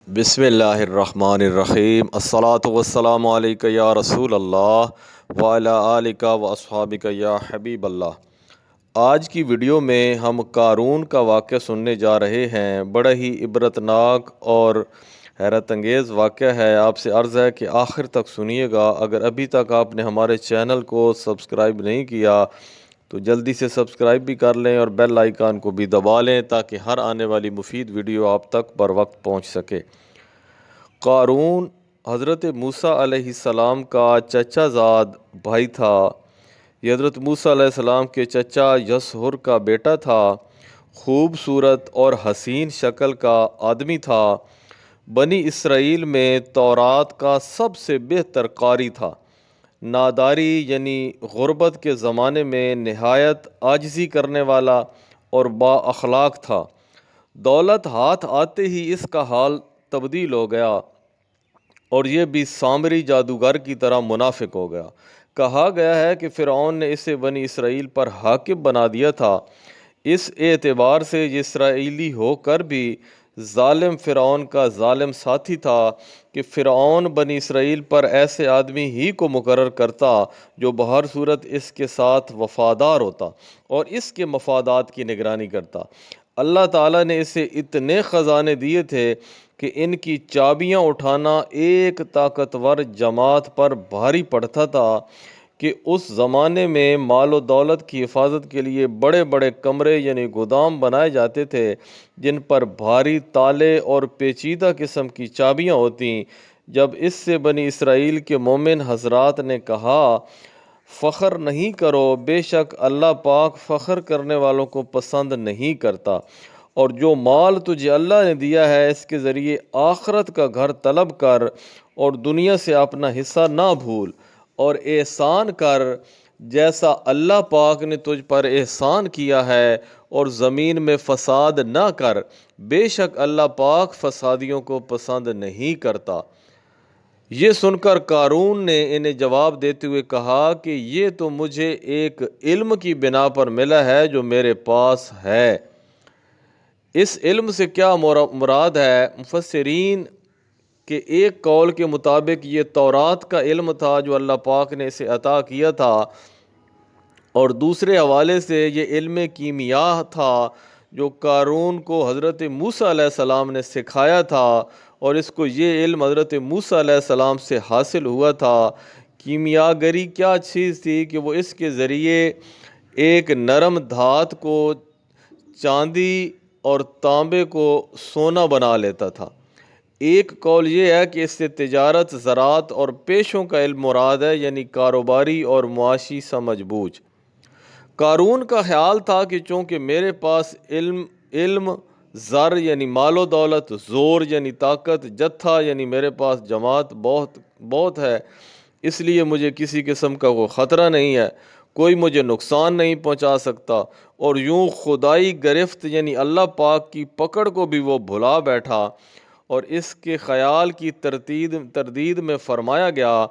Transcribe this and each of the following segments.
بسم اللہ الرحمن الرحیم الصلاۃ والسلام علیک یا رسول اللہ وعلی آلک و اصحابک یا حبیب اللہ۔ آج کی ویڈیو میں ہم قارون کا واقعہ سننے جا رہے ہیں۔ بڑا ہی عبرتناک اور حیرت انگیز واقعہ ہے۔ آپ سے عرض ہے کہ آخر تک سنیے گا۔ اگر ابھی تک آپ نے ہمارے چینل کو سبسکرائب نہیں کیا تو جلدی سے سبسکرائب بھی کر لیں اور بیل آئیکن کو بھی دبا لیں تاکہ ہر آنے والی مفید ویڈیو آپ تک بر وقت پہنچ سکے۔ قارون حضرت موسیٰ علیہ السلام کا چچا زاد بھائی تھا۔ یہ حضرت موسیٰ علیہ السلام کے چچا یسہر کا بیٹا تھا۔ خوبصورت اور حسین شکل کا آدمی تھا۔ بنی اسرائیل میں تورات کا سب سے بہتر قاری تھا۔ ناداری یعنی غربت کے زمانے میں نہایت عاجزی کرنے والا اور با اخلاق تھا۔ دولت ہاتھ آتے ہی اس کا حال تبدیل ہو گیا اور یہ بھی سامری جادوگر کی طرح منافق ہو گیا۔ کہا گیا ہے کہ فرعون نے اسے بنی اسرائیل پر حاکم بنا دیا تھا۔ اس اعتبار سے یہ اسرائیلی ہو کر بھی ظالم فرعون کا ظالم ساتھی تھا کہ فرعون بنی اسرائیل پر ایسے آدمی ہی کو مقرر کرتا جو بہر صورت اس کے ساتھ وفادار ہوتا اور اس کے مفادات کی نگرانی کرتا۔ اللہ تعالیٰ نے اسے اتنے خزانے دیے تھے کہ ان کی چابیاں اٹھانا ایک طاقتور جماعت پر بھاری پڑتا تھا کہ اس زمانے میں مال و دولت کی حفاظت کے لیے بڑے بڑے کمرے یعنی گودام بنائے جاتے تھے جن پر بھاری تالے اور پیچیدہ قسم کی چابیاں ہوتیں۔ جب اس سے بنی اسرائیل کے مومن حضرات نے کہا فخر نہیں کرو، بے شک اللہ پاک فخر کرنے والوں کو پسند نہیں کرتا، اور جو مال تجھے اللہ نے دیا ہے اس کے ذریعے آخرت کا گھر طلب کر اور دنیا سے اپنا حصہ نہ بھول اور احسان کر جیسا اللہ پاک نے تجھ پر احسان کیا ہے، اور زمین میں فساد نہ کر، بے شک اللہ پاک فسادیوں کو پسند نہیں کرتا۔ یہ سن کر قارون نے انہیں جواب دیتے ہوئے کہا کہ یہ تو مجھے ایک علم کی بنا پر ملا ہے جو میرے پاس ہے۔ اس علم سے کیا مراد ہے؟ مفسرین کے ایک قول کے مطابق یہ تورات کا علم تھا جو اللہ پاک نے اسے عطا کیا تھا، اور دوسرے حوالے سے یہ علم کیمیا تھا جو قارون کو حضرت موسیٰ علیہ السلام نے سکھایا تھا، اور اس کو یہ علم حضرت موسیٰ علیہ السلام سے حاصل ہوا تھا۔ کیمیا گری کیا چیز تھی کہ وہ اس کے ذریعے ایک نرم دھات کو چاندی اور تانبے کو سونا بنا لیتا تھا۔ ایک قول یہ ہے کہ اس سے تجارت، زراعت اور پیشوں کا علم مراد ہے، یعنی کاروباری اور معاشی سمجھ بوجھ۔ قارون کا خیال تھا کہ چونکہ میرے پاس علم، زر یعنی مال و دولت، زور یعنی طاقت، جتھا یعنی میرے پاس جماعت بہت ہے، اس لیے مجھے کسی قسم کا کوئی خطرہ نہیں ہے، کوئی مجھے نقصان نہیں پہنچا سکتا، اور یوں خدائی گرفت یعنی اللہ پاک کی پکڑ کو بھی وہ بھلا بیٹھا، اور اس کے خیال کی تردید میں فرمایا گیا،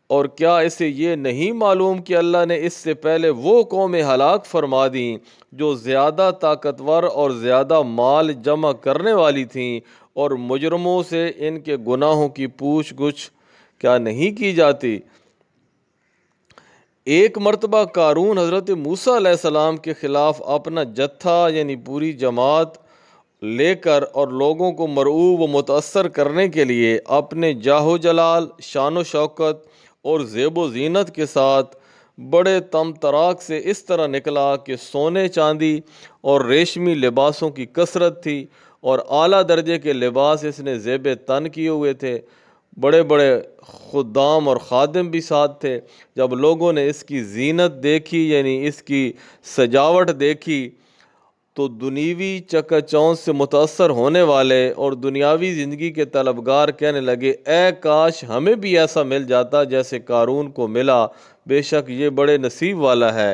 اور کیا اسے یہ نہیں معلوم کہ اللہ نے اس سے پہلے وہ قومیں ہلاک فرما دیں جو زیادہ طاقتور اور زیادہ مال جمع کرنے والی تھیں، اور مجرموں سے ان کے گناہوں کی پوچھ گچھ کیا نہیں کی جاتی؟ ایک مرتبہ قارون حضرت موسیٰ علیہ السلام کے خلاف اپنا جتھا یعنی پوری جماعت لے کر اور لوگوں کو مرعوب و متاثر کرنے کے لیے اپنے جاہ و جلال، شان و شوکت اور زیب و زینت کے ساتھ بڑے تم تراک سے اس طرح نکلا کہ سونے چاندی اور ریشمی لباسوں کی کثرت تھی، اور اعلیٰ درجے کے لباس اس نے زیب تن کیے ہوئے تھے۔ بڑے بڑے خدام اور خادم بھی ساتھ تھے۔ جب لوگوں نے اس کی زینت دیکھی یعنی اس کی سجاوٹ دیکھی تو دنیوی چکا چوند سے متاثر ہونے والے اور دنیاوی زندگی کے طلبگار کہنے لگے، اے کاش ہمیں بھی ایسا مل جاتا جیسے قارون کو ملا، بے شک یہ بڑے نصیب والا ہے۔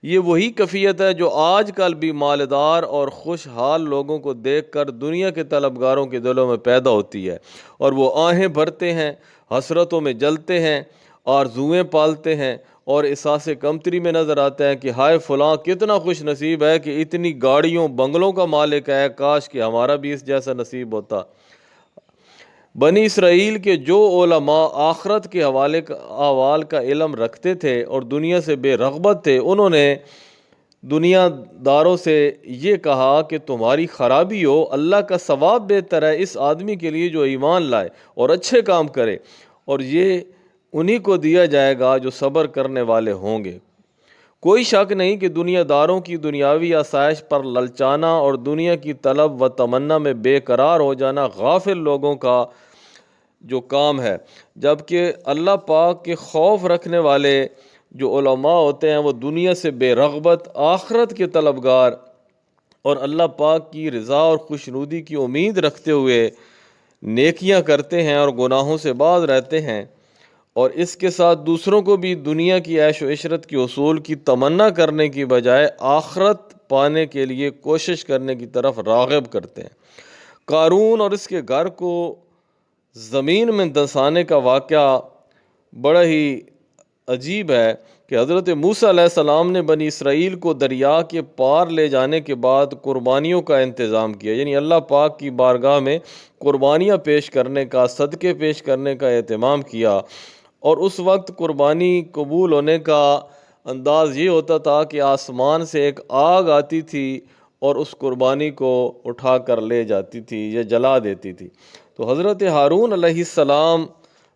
یہ وہی کیفیت ہے جو آج کل بھی مالدار اور خوشحال لوگوں کو دیکھ کر دنیا کے طلبگاروں کے دلوں میں پیدا ہوتی ہے، اور وہ آہیں بھرتے ہیں، حسرتوں میں جلتے ہیں، آرزوئیں پالتے ہیں، اور احساس کمتری میں نظر آتا ہے کہ ہائے فلاں کتنا خوش نصیب ہے کہ اتنی گاڑیوں بنگلوں کا مالک ہے، کاش کہ ہمارا بھی اس جیسا نصیب ہوتا۔ بنی اسرائیل کے جو علماء آخرت کے احوال کا علم رکھتے تھے اور دنیا سے بے رغبت تھے، انہوں نے دنیا داروں سے یہ کہا کہ تمہاری خرابی ہو، اللہ کا ثواب بہتر ہے اس آدمی کے لیے جو ایمان لائے اور اچھے کام کرے، اور یہ انہی کو دیا جائے گا جو صبر کرنے والے ہوں گے۔ کوئی شک نہیں کہ دنیا داروں کی دنیاوی آسائش پر للچانا اور دنیا کی طلب و تمنا میں بے قرار ہو جانا غافل لوگوں کا جو کام ہے، جبکہ اللہ پاک کے خوف رکھنے والے جو علماء ہوتے ہیں وہ دنیا سے بے رغبت، آخرت کے طلبگار اور اللہ پاک کی رضا اور خوشنودی کی امید رکھتے ہوئے نیکیاں کرتے ہیں اور گناہوں سے باز رہتے ہیں، اور اس کے ساتھ دوسروں کو بھی دنیا کی عیش و عشرت کے حصول کی تمنا کرنے کی بجائے آخرت پانے کے لیے کوشش کرنے کی طرف راغب کرتے ہیں۔ قارون اور اس کے گھر کو زمین میں دھنسانے کا واقعہ بڑا ہی عجیب ہے کہ حضرت موسیٰ علیہ السلام نے بنی اسرائیل کو دریا کے پار لے جانے کے بعد قربانیوں کا انتظام کیا، یعنی اللہ پاک کی بارگاہ میں قربانیاں پیش کرنے کا، صدقے پیش کرنے کا اہتمام کیا، اور اس وقت قربانی قبول ہونے کا انداز یہ ہوتا تھا کہ آسمان سے ایک آگ آتی تھی اور اس قربانی کو اٹھا کر لے جاتی تھی یا جلا دیتی تھی۔ تو حضرت ہارون علیہ السلام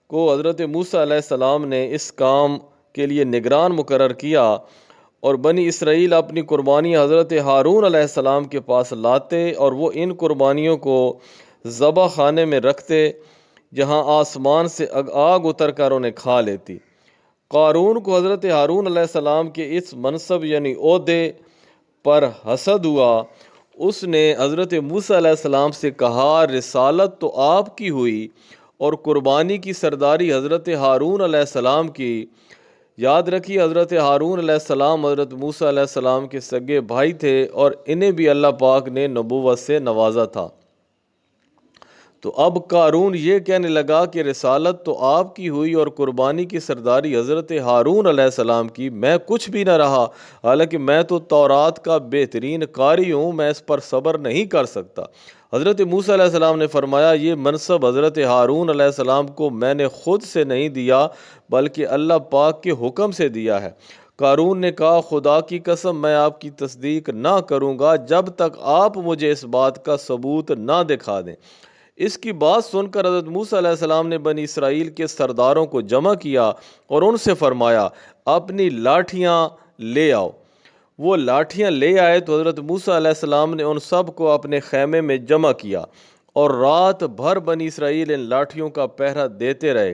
کو حضرت موسیٰ علیہ السلام نے اس کام کے لیے نگران مقرر کیا، اور بنی اسرائیل اپنی قربانی حضرت ہارون علیہ السلام کے پاس لاتے اور وہ ان قربانیوں کو ذبح خانے میں رکھتے جہاں آسمان سے آگ اتر کر انہیں کھا لیتی۔ قارون کو حضرت ہارون علیہ السلام کے اس منصب یعنی عہدے پر حسد ہوا۔ اس نے حضرت موسیٰ علیہ السلام سے کہا، رسالت تو آپ کی ہوئی اور قربانی کی سرداری حضرت ہارون علیہ السلام کی۔ یاد رکھیے حضرت ہارون علیہ السلام حضرت موسیٰ علیہ السلام کے سگے بھائی تھے اور انہیں بھی اللہ پاک نے نبوت سے نوازا تھا۔ تو اب قارون یہ کہنے لگا کہ رسالت تو آپ کی ہوئی اور قربانی کی سرداری حضرت ہارون علیہ السلام کی، میں کچھ بھی نہ رہا، حالانکہ میں تو تورات کا بہترین قاری ہوں، میں اس پر صبر نہیں کر سکتا۔ حضرت موسیٰ علیہ السلام نے فرمایا، یہ منصب حضرت ہارون علیہ السلام کو میں نے خود سے نہیں دیا بلکہ اللہ پاک کے حکم سے دیا ہے۔ قارون نے کہا، خدا کی قسم میں آپ کی تصدیق نہ کروں گا جب تک آپ مجھے اس بات کا ثبوت نہ دکھا دیں۔ اس کی بات سن کر حضرت موسیٰ علیہ السلام نے بنی اسرائیل کے سرداروں کو جمع کیا اور ان سے فرمایا، اپنی لاٹھیاں لے آؤ۔ وہ لاٹھیاں لے آئے تو حضرت موسیٰ علیہ السلام نے ان سب کو اپنے خیمے میں جمع کیا اور رات بھر بنی اسرائیل ان لاٹھیوں کا پہرا دیتے رہے۔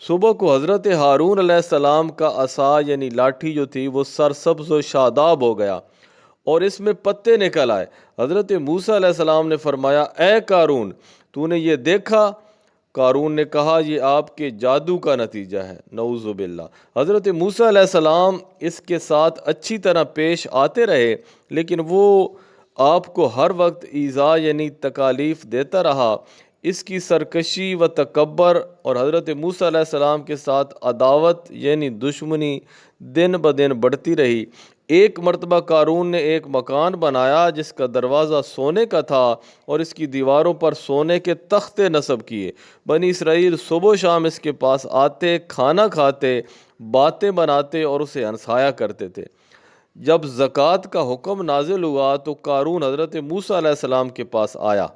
صبح کو حضرت ہارون علیہ السلام کا عصا یعنی لاٹھی جو تھی وہ سرسبز و شاداب ہو گیا اور اس میں پتے نکل آئے۔ حضرت موسیٰ علیہ السلام نے فرمایا، اے قارون، تو نے یہ دیکھا؟ قارون نے کہا، یہ آپ کے جادو کا نتیجہ ہے، نعوذ باللہ۔ حضرت موسیٰ علیہ السلام اس کے ساتھ اچھی طرح پیش آتے رہے، لیکن وہ آپ کو ہر وقت ایذا یعنی تکالیف دیتا رہا۔ اس کی سرکشی و تکبر اور حضرت موسیٰ علیہ السلام کے ساتھ عداوت یعنی دشمنی دن بدن بڑھتی رہی۔ ایک مرتبہ قارون نے ایک مکان بنایا جس کا دروازہ سونے کا تھا اور اس کی دیواروں پر سونے کے تختے نصب کیے۔ بنی اسرائیل صبح و شام اس کے پاس آتے، کھانا کھاتے، باتیں بناتے اور اسے ہنسایا کرتے تھے۔ جب زکوٰۃ کا حکم نازل ہوا تو قارون حضرت موسیٰ علیہ السلام کے پاس آیا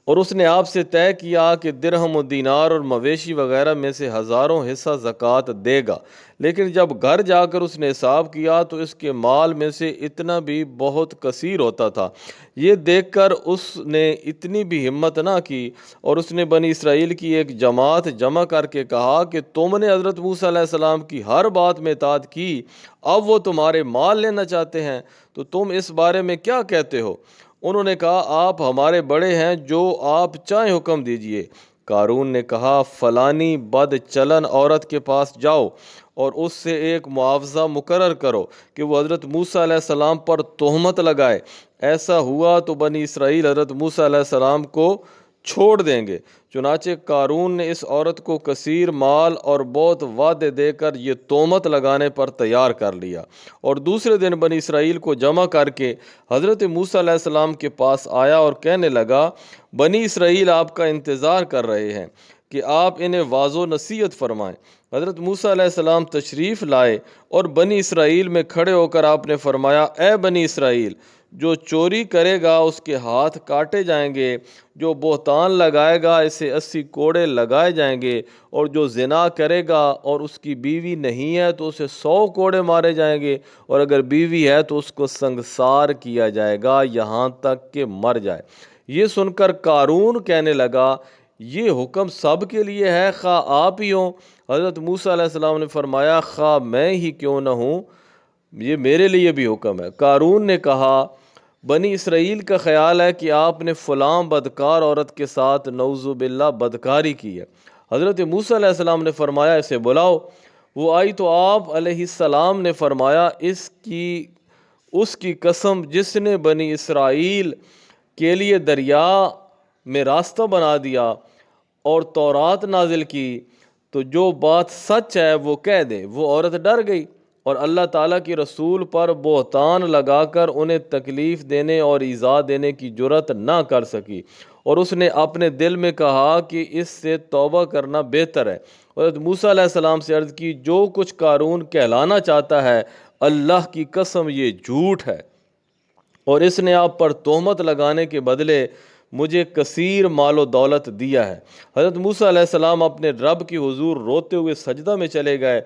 اور اس نے آپ سے طے کیا کہ درہم و دینار اور مویشی وغیرہ میں سے 1000 حصہ زکوٰۃ دے گا، لیکن جب گھر جا کر اس نے حساب کیا تو اس کے مال میں سے اتنا بھی بہت کثیر ہوتا تھا۔ یہ دیکھ کر اس نے اتنی بھی ہمت نہ کی اور اس نے بنی اسرائیل کی ایک جماعت جمع کر کے کہا کہ تم نے حضرت موسیٰ علیہ السلام کی ہر بات میں اطاعت کی، اب وہ تمہارے مال لینا چاہتے ہیں تو تم اس بارے میں کیا کہتے ہو؟ انہوں نے کہا، آپ ہمارے بڑے ہیں، جو آپ چاہیں حکم دیجئے۔ قارون نے کہا، فلانی بد چلن عورت کے پاس جاؤ اور اس سے ایک معاوضہ مقرر کرو کہ وہ حضرت موسیٰ علیہ السلام پر تہمت لگائے۔ ایسا ہوا تو بنی اسرائیل حضرت موسیٰ علیہ السلام کو چھوڑ دیں گے۔ چنانچہ قارون نے اس عورت کو کثیر مال اور بہت وعدے دے کر یہ تہمت لگانے پر تیار کر لیا، اور دوسرے دن بنی اسرائیل کو جمع کر کے حضرت موسیٰ علیہ السلام کے پاس آیا اور کہنے لگا، بنی اسرائیل آپ کا انتظار کر رہے ہیں کہ آپ انہیں واعظ و نصیحت فرمائیں۔ حضرت موسیٰ علیہ السلام تشریف لائے اور بنی اسرائیل میں کھڑے ہو کر آپ نے فرمایا، اے بنی اسرائیل، جو چوری کرے گا اس کے ہاتھ کاٹے جائیں گے، جو بہتان لگائے گا اسے 80 کوڑے لگائے جائیں گے، اور جو زنا کرے گا اور اس کی بیوی نہیں ہے تو اسے 100 کوڑے مارے جائیں گے، اور اگر بیوی ہے تو اس کو سنگسار کیا جائے گا یہاں تک کہ مر جائے۔ یہ سن کر قارون کہنے لگا، یہ حکم سب کے لیے ہے، خواہ آپ ہی ہوں؟ حضرت موسیٰ علیہ السلام نے فرمایا، خواہ میں ہی کیوں نہ ہوں، یہ میرے لیے بھی حکم ہے۔ قارون نے کہا، بنی اسرائیل کا خیال ہے کہ آپ نے فلاں بدکار عورت کے ساتھ نعوذ باللہ بدکاری کی ہے۔ حضرت موسیٰ علیہ السلام نے فرمایا، اسے بلاؤ۔ وہ آئی تو آپ علیہ السلام نے فرمایا، اس کی قسم جس نے بنی اسرائیل کے لیے دریا میں راستہ بنا دیا اور تورات نازل کی، تو جو بات سچ ہے وہ کہہ دے۔ وہ عورت ڈر گئی اور اللہ تعالیٰ کی رسول پر بہتان لگا کر انہیں تکلیف دینے اور ایذا دینے کی جرأت نہ کر سکی، اور اس نے اپنے دل میں کہا کہ اس سے توبہ کرنا بہتر ہے۔ حضرت موسیٰ علیہ السلام سے عرض کی، جو کچھ قارون کہلانا چاہتا ہے اللہ کی قسم یہ جھوٹ ہے، اور اس نے آپ پر تہمت لگانے کے بدلے مجھے کثیر مال و دولت دیا ہے۔ حضرت موسیٰ علیہ السلام اپنے رب کی حضور روتے ہوئے سجدہ میں چلے گئے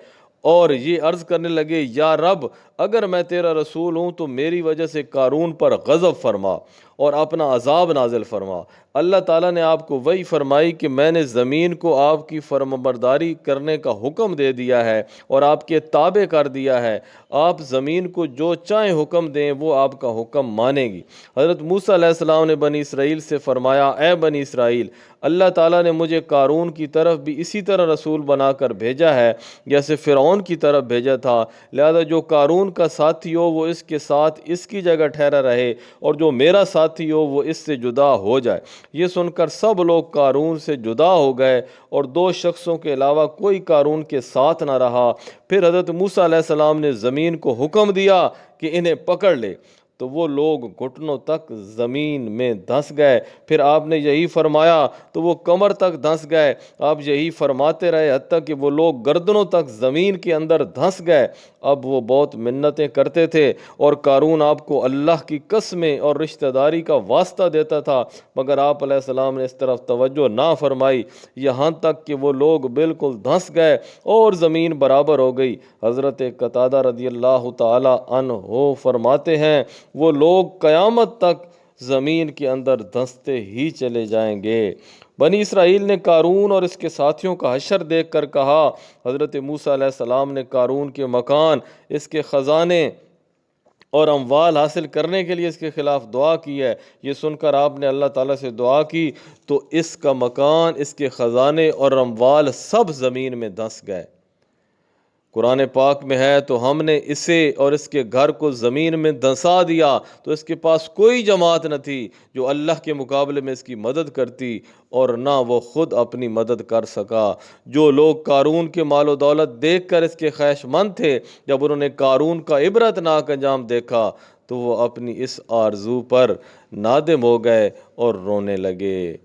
اور یہ عرض کرنے لگے، یا رب، اگر میں تیرا رسول ہوں تو میری وجہ سے قارون پر غضب فرما اور اپنا عذاب نازل فرما۔ اللہ تعالیٰ نے آپ کو وحی فرمائی کہ میں نے زمین کو آپ کی فرمانبرداری کرنے کا حکم دے دیا ہے اور آپ کے تابع کر دیا ہے، آپ زمین کو جو چاہیں حکم دیں وہ آپ کا حکم مانے گی۔ حضرت موسیٰ علیہ السلام نے بنی اسرائیل سے فرمایا، اے بنی اسرائیل، اللہ تعالیٰ نے مجھے قارون کی طرف بھی اسی طرح رسول بنا کر بھیجا ہے جیسے فرعون کی طرف بھیجا تھا، لہذا جو قارون کا ساتھی ہو وہ اس کے ساتھ اس کی جگہ ٹھہرا رہے، اور جو میرا ساتھی ہو وہ اس سے جدا ہو جائے۔ یہ سن کر سب لوگ قارون سے جدا ہو گئے اور 2 شخصوں کے علاوہ کوئی قارون کے ساتھ نہ رہا۔ پھر حضرت موسیٰ علیہ السلام نے زمین کو حکم دیا کہ انہیں پکڑ لے، تو وہ لوگ گھٹنوں تک زمین میں دھنس گئے۔ پھر آپ نے یہی فرمایا تو وہ کمر تک دھنس گئے۔ آپ یہی فرماتے رہے حتیٰ کہ وہ لوگ گردنوں تک زمین کے اندر دھنس گئے۔ اب وہ بہت منتیں کرتے تھے اور قارون آپ کو اللہ کی قسمیں اور رشتہ داری کا واسطہ دیتا تھا، مگر آپ علیہ السلام نے اس طرف توجہ نہ فرمائی، یہاں تک کہ وہ لوگ بالکل دھنس گئے اور زمین برابر ہو گئی۔ حضرت قتادہ رضی اللہ تعالی عنہ فرماتے ہیں، وہ لوگ قیامت تک زمین کے اندر دھنستے ہی چلے جائیں گے۔ بنی اسرائیل نے قارون اور اس کے ساتھیوں کا حشر دیکھ کر کہا، حضرت موسیٰ علیہ السلام نے قارون کے مکان، اس کے خزانے اور اموال حاصل کرنے کے لیے اس کے خلاف دعا کی ہے۔ یہ سن کر آپ نے اللہ تعالیٰ سے دعا کی تو اس کا مکان، اس کے خزانے اور اموال سب زمین میں دھنس گئے۔ قرآن پاک میں ہے، تو ہم نے اسے اور اس کے گھر کو زمین میں دھنسا دیا تو اس کے پاس کوئی جماعت نہ تھی جو اللہ کے مقابلے میں اس کی مدد کرتی، اور نہ وہ خود اپنی مدد کر سکا۔ جو لوگ قارون کے مال و دولت دیکھ کر اس کے خواہش مند تھے، جب انہوں نے قارون کا عبرت ناک انجام دیکھا تو وہ اپنی اس آرزو پر نادم ہو گئے اور رونے لگے۔